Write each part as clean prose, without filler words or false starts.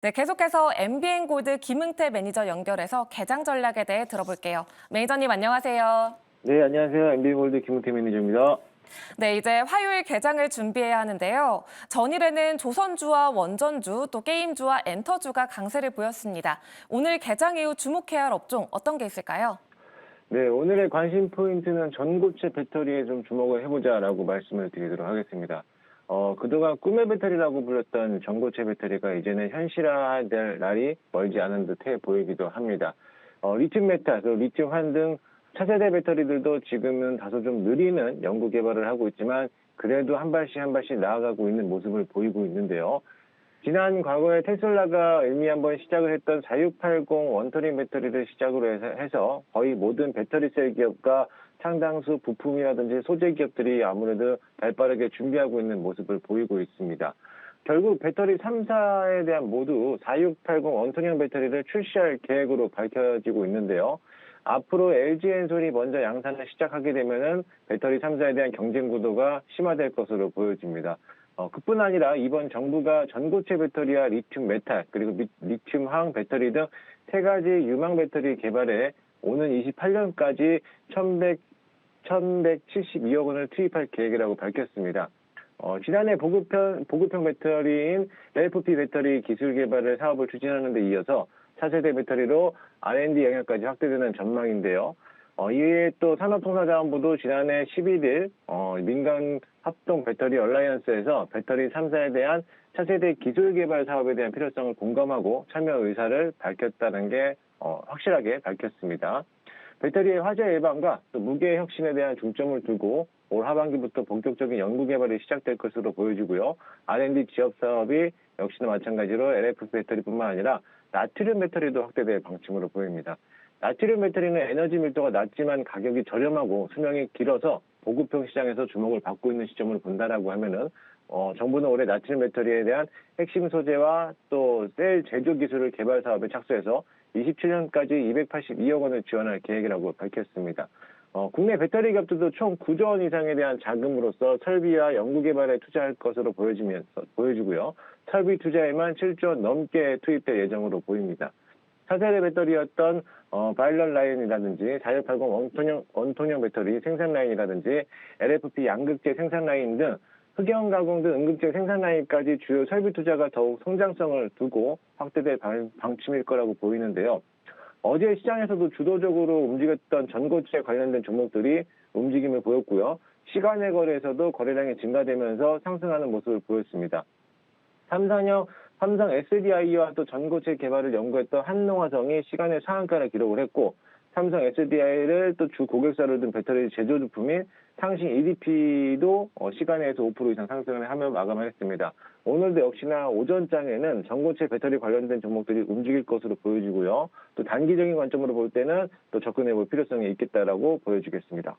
네, 계속해서 MBN골드 김응태 매니저 연결해서 개장 전략에 대해 들어볼게요. 매니저님 안녕하세요. 네, 안녕하세요. MB골드 김은태 매니저입니다. 네, 이제 화요일 개장을 준비해야 하는데요. 전일에는 조선주와 원전주, 또 게임주와 엔터주가 강세를 보였습니다. 오늘 개장 이후 주목해야 할 업종 어떤 게 있을까요? 네, 오늘의 관심 포인트는 전고체 배터리에 좀 주목을 해보자라고 말씀을 드리도록 하겠습니다. 그동안 꿈의 배터리라고 불렸던 전고체 배터리가 이제는 현실화될 날이 멀지 않은 듯해 보이기도 합니다. 리튬 메탈, 그리고 리튬환 등 차세대 배터리들도 지금은 다소 좀 느리는 연구 개발을 하고 있지만 그래도 한 발씩 한 발씩 나아가고 있는 모습을 보이고 있는데요. 지난 과거에 테슬라가 이미 한번 시작을 했던 4680 원터링 배터리를 시작으로 해서 거의 모든 배터리셀 기업과 상당수 부품이라든지 소재 기업들이 아무래도 발빠르게 준비하고 있는 모습을 보이고 있습니다. 결국 배터리 3사에 대한 모두 4680 원통형 배터리를 출시할 계획으로 밝혀지고 있는데요. 앞으로 LG엔솔이 먼저 양산을 시작하게 되면은 배터리 3사에 대한 경쟁 구도가 심화될 것으로 보여집니다. 그뿐 아니라 이번 정부가 전고체 배터리와 리튬 메탈 그리고 리튬황 배터리 등 세 가지 유망 배터리 개발에 오는 28년까지 1172억 원을 투입할 계획이라고 밝혔습니다. 지난해 보급형 배터리인 LFP 배터리 기술 개발을 사업을 추진하는 데 이어서 차세대 배터리로 R&D 영역까지 확대되는 전망인데요. 이외에 또 산업통상자원부도 지난해 11일 민간 합동 배터리 얼라이언스에서 배터리 3사에 대한 차세대 기술 개발 사업에 대한 필요성을 공감하고 참여 의사를 밝혔다는 게 확실하게 밝혔습니다. 배터리의 화재 예방과 또 무게 혁신에 대한 중점을 두고 올 하반기부터 본격적인 연구 개발이 시작될 것으로 보여지고요. R&D 지역 사업이 역시나 마찬가지로 LFP 배터리뿐만 아니라 나트륨 배터리도 확대될 방침으로 보입니다. 나트륨 배터리는 에너지 밀도가 낮지만 가격이 저렴하고 수명이 길어서 보급형 시장에서 주목을 받고 있는 시점으로 본다라고 하면은 정부는 올해 나트륨 배터리에 대한 핵심 소재와 또 셀 제조 기술을 개발 사업에 착수해서 27년까지 282억 원을 지원할 계획이라고 밝혔습니다. 국내 배터리 기업들도 총 9조 원 이상에 대한 자금으로서 설비와 연구 개발에 투자할 것으로 보여지고요. 설비 투자에만 7조 원 넘게 투입될 예정으로 보입니다. 차세대 배터리였던 바일런 라인이라든지 4680 원통형 배터리 생산 라인이라든지 LFP 양극재 생산 라인 등 흑연 가공 등 음극재 생산 라인까지 주요 설비 투자가 더욱 성장성을 두고 확대될 방침일 거라고 보이는데요. 어제 시장에서도 주도적으로 움직였던 전고체 관련된 종목들이 움직임을 보였고요. 시간의 거래에서도 거래량이 증가되면서 상승하는 모습을 보였습니다. 삼성 SDI와 또 전고체 개발을 연구했던 한농화성이 시간의 상한가를 기록을 했고 삼성 SDI를 또 주 고객사로 둔 배터리 제조 부품인 상신 EDP도 시간에서 5% 이상 상승을 하며 마감을 했습니다. 오늘도 역시나 오전장에는 전고체 배터리 관련된 종목들이 움직일 것으로 보여지고요. 또 단기적인 관점으로 볼 때는 또 접근해 볼 필요성이 있겠다라고 보여지겠습니다.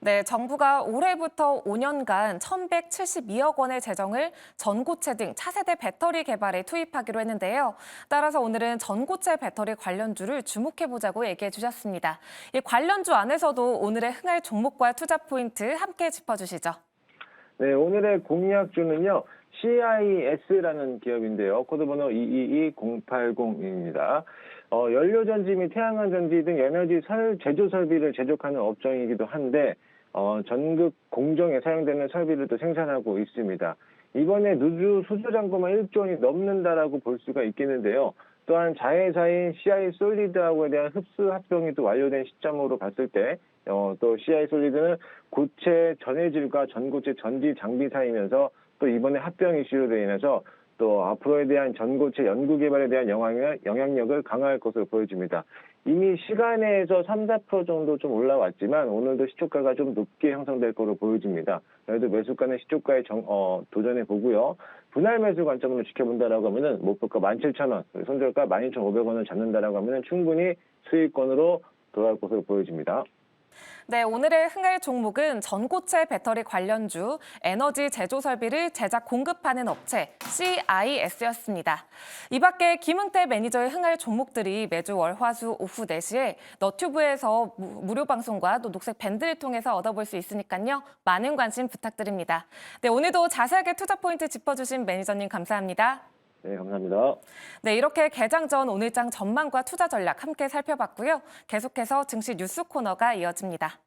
네, 정부가 올해부터 5년간 1,172억 원의 재정을 전고체 등 차세대 배터리 개발에 투입하기로 했는데요. 따라서 오늘은 전고체 배터리 관련주를 주목해보자고 얘기해 주셨습니다. 이 관련주 안에서도 오늘의 흥할 종목과 투자 포인트 함께 짚어주시죠. 네, 오늘의 공약주는요. CIS라는 기업인데요. 코드번호 222080입니다. 연료전지 및 태양광 전지 등 에너지 제조 설비를 제조하는 업종이기도 한데 전극 공정에 사용되는 설비를 또 생산하고 있습니다. 이번에 누주 수주 잔고만 1조 원이 넘는다라고 볼 수가 있겠는데요. 또한 자회사인 CI 솔리드하고에 대한 흡수 합병이 또 완료된 시점으로 봤을 때 또 CI 솔리드는 고체 전해질과 전고체 전지 장비사이면서 또 이번에 합병 이슈로 인해서 또 앞으로에 대한 전고체 연구 개발에 대한 영향력을 강화할 것으로 보여집니다. 이미 시간에서 3, 4% 정도 좀 올라왔지만 오늘도 시초가가 좀 높게 형성될 것으로 보여집니다. 그래도 매수가는 시초가에 도전해 보고요. 분할 매수 관점으로 지켜본다라고 하면은 목표가 17,000원, 손절가 12,500원을 잡는다라고 하면은 충분히 수익권으로 돌아올 것으로 보여집니다. 네, 오늘의 흥할 종목은 전고체 배터리 관련주, 에너지 제조 설비를 제작 공급하는 업체 CIS였습니다. 이 밖에 김응태 매니저의 흥할 종목들이 매주 월, 화, 수 오후 4시에 너튜브에서 무료 방송과 또 녹색 밴드를 통해서 얻어볼 수 있으니까요. 많은 관심 부탁드립니다. 네, 오늘도 자세하게 투자 포인트 짚어주신 매니저님 감사합니다. 네, 감사합니다. 네, 이렇게 개장 전 오늘장 전망과 투자 전략 함께 살펴봤고요. 계속해서 증시 뉴스 코너가 이어집니다.